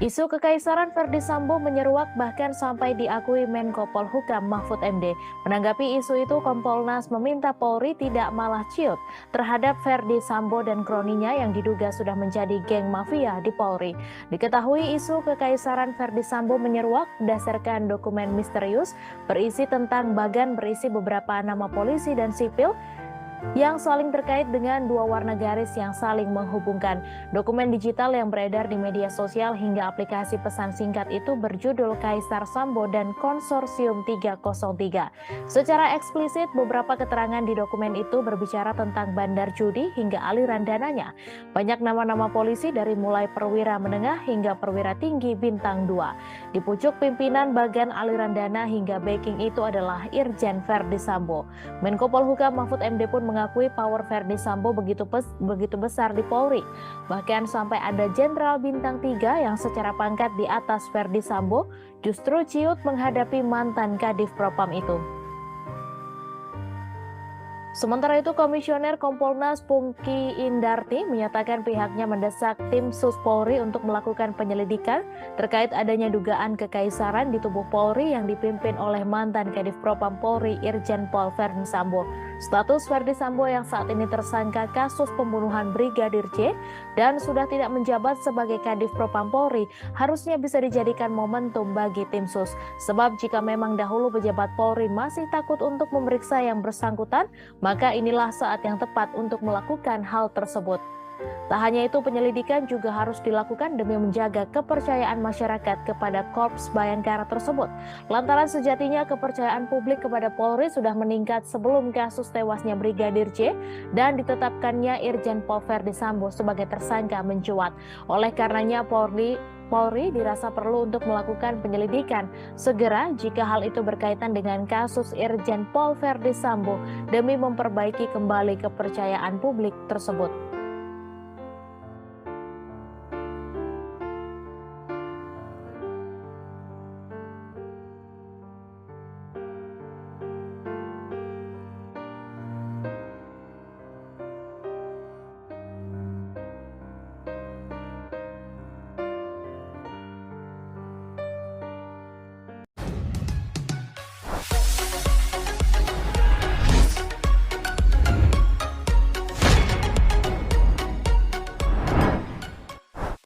Isu kekaisaran Verdi Sambo menyeruak bahkan sampai diakui Menko Polhukam Mahfud MD. Menanggapi isu itu, Kompolnas meminta Polri tidak malah ciut terhadap Verdi Sambo dan kroninya yang diduga sudah menjadi geng mafia di Polri. Diketahui isu kekaisaran Verdi Sambo menyeruak berdasarkan dokumen misterius berisi tentang bagan berisi beberapa nama polisi dan sipil yang saling terkait dengan dua warna garis yang saling menghubungkan. Dokumen digital yang beredar di media sosial hingga aplikasi pesan singkat itu berjudul Kaisar Sambo dan Konsorsium 303. Secara eksplisit, beberapa keterangan di dokumen itu berbicara tentang bandar judi hingga aliran dananya. Banyak nama-nama polisi dari mulai perwira menengah hingga perwira tinggi bintang 2. Di pucuk pimpinan bagan aliran dana hingga backing itu adalah Irjen Verdi Sambo. Menko Polhukam Mahfud MD pun mengakui power Verdi Sambo begitu besar di Polri. Bahkan sampai ada Jenderal Bintang 3 yang secara pangkat di atas Verdi Sambo justru ciut menghadapi mantan Kadif Propam itu. Sementara itu, Komisioner Kompolnas Pungki Indarti menyatakan pihaknya mendesak tim Sus Polri untuk melakukan penyelidikan terkait adanya dugaan kekaisaran di tubuh Polri yang dipimpin oleh mantan Kadif Propam Polri Irjen Pol Verdi Sambo. Status Verdi Sambo yang saat ini tersangka kasus pembunuhan Brigadir J dan sudah tidak menjabat sebagai Kadif Propam Polri harusnya bisa dijadikan momentum bagi tim Sus. Sebab jika memang dahulu pejabat Polri masih takut untuk memeriksa yang bersangkutan, maka inilah saat yang tepat untuk melakukan hal tersebut. Tak hanya itu, penyelidikan juga harus dilakukan demi menjaga kepercayaan masyarakat kepada Korps Bayangkara tersebut. Lantaran sejatinya kepercayaan publik kepada Polri sudah meningkat sebelum kasus tewasnya Brigadir J dan ditetapkannya Irjen Pol Verdi Sambo sebagai tersangka mencuat. Oleh karenanya Polri dirasa perlu untuk melakukan penyelidikan segera jika hal itu berkaitan dengan kasus Irjen Pol Verdi Sambo demi memperbaiki kembali kepercayaan publik tersebut.